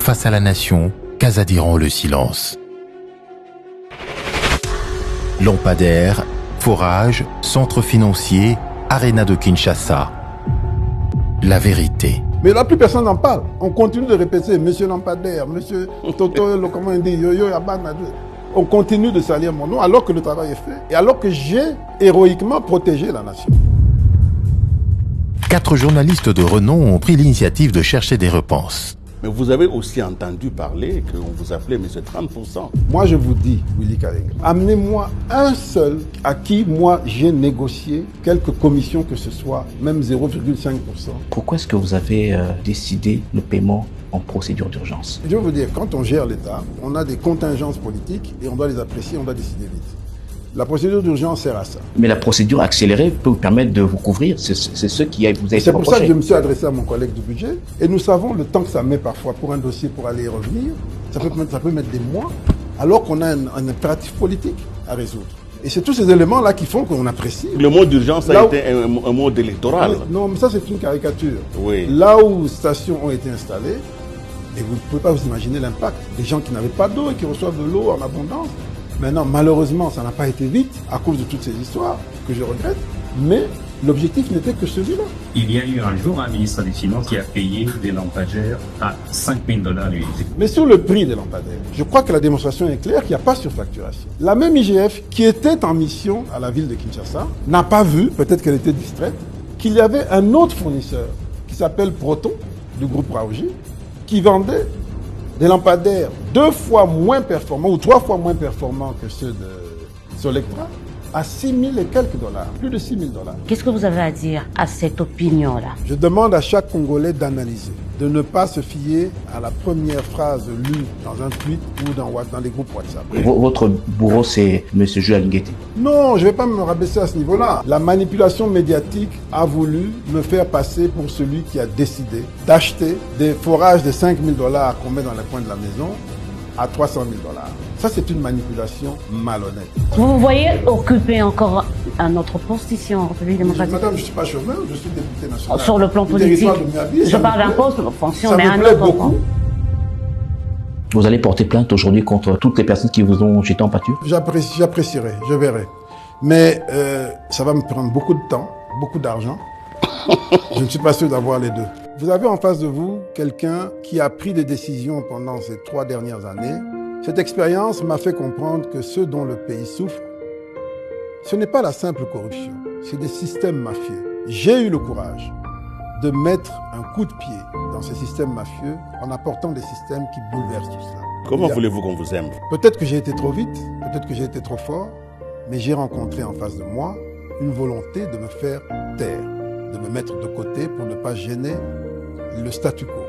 face à la nation, Casadirand le silence. Lampadaire, forage, centre financier, Arena de Kinshasa. La vérité. Mais là, plus personne n'en parle. On continue de répéter, monsieur Lampadaire, monsieur Toto, comment on dit, Yo-Yo Yabana. On continue de salir mon nom alors que le travail est fait et alors que j'ai héroïquement protégé la nation. 4 journalistes de renom ont pris l'initiative de chercher des réponses. Mais vous avez aussi entendu parler qu'on vous appelait monsieur 30%. Moi, je vous dis, Willy Kalenga, amenez-moi un seul à qui, moi, j'ai négocié quelque commission que ce soit, même 0,5%. Pourquoi est-ce que vous avez décidé le paiement en procédure d'urgence? Je veux vous dire, quand on gère l'État, on a des contingences politiques et on doit les apprécier, on doit décider vite. La procédure d'urgence sert à ça. Mais la procédure accélérée peut vous permettre de vous couvrir, c'est ce qui vous a été reproché. C'est pour ça que je me suis adressé à mon collègue du budget et nous savons le temps que ça met parfois pour un dossier pour aller et revenir. Ça peut mettre des mois alors qu'on a un impératif politique à résoudre. Et c'est tous ces éléments-là qui font qu'on apprécie. Le mot d'urgence a été un mot électoral. Non, mais ça c'est une caricature. Oui. Là où stations ont été installées, et vous ne pouvez pas vous imaginer l'impact. Des gens qui n'avaient pas d'eau et qui reçoivent de l'eau en abondance. Maintenant, malheureusement, ça n'a pas été vite à cause de toutes ces histoires que je regrette, mais l'objectif n'était que celui-là. Il y a eu un jour un ministre des Finances qui a payé des lampadaires à $5 000 l'unité. Mais sur le prix des lampadaires, je crois que la démonstration est claire qu'il n'y a pas surfacturation. La même IGF qui était en mission à la ville de Kinshasa n'a pas vu, peut-être qu'elle était distraite, qu'il y avait un autre fournisseur qui s'appelle Proton, du groupe Raoji, qui vendait des lampadaires 2 fois moins performants ou 3 fois moins performants que ceux de Solectra à 6 000 et quelques dollars, plus de 6 000 $. Qu'est-ce que vous avez à dire à cette opinion-là? Je demande à chaque Congolais d'analyser, de ne pas se fier à la première phrase lue dans un tweet ou dans les groupes WhatsApp. Votre bourreau, c'est M. Jules Nguetti. Non, je ne vais pas me rabaisser à ce niveau-là. La manipulation médiatique a voulu me faire passer pour celui qui a décidé d'acheter des forages de 5 000 $ qu'on met dans les coins de la maison à 300 000 $. Ça, c'est une manipulation malhonnête. Vous vous voyez occuper encore un autre poste ici en République démocratique? Madame, je ne suis pas chômeur, je suis député national. Sur le plan politique, je parle d'un poste de fonction, mais un autre point. Vous allez porter plainte aujourd'hui contre toutes les personnes qui vous ont jeté en pâture? J'apprécierai, je verrai. Mais ça va me prendre beaucoup de temps, beaucoup d'argent. Je ne suis pas sûr d'avoir les deux. Vous avez en face de vous quelqu'un qui a pris des décisions pendant ces 3 dernières années. Cette expérience m'a fait comprendre que ce dont le pays souffre, ce n'est pas la simple corruption, c'est des systèmes mafieux. J'ai eu le courage de mettre un coup de pied dans ces systèmes mafieux en apportant des systèmes qui bouleversent tout cela. Comment voulez-vous qu'on vous aime? Peut-être que j'ai été trop vite, peut-être que j'ai été trop fort, mais j'ai rencontré en face de moi une volonté de me faire taire, de me mettre de côté pour ne pas gêner le statu quo.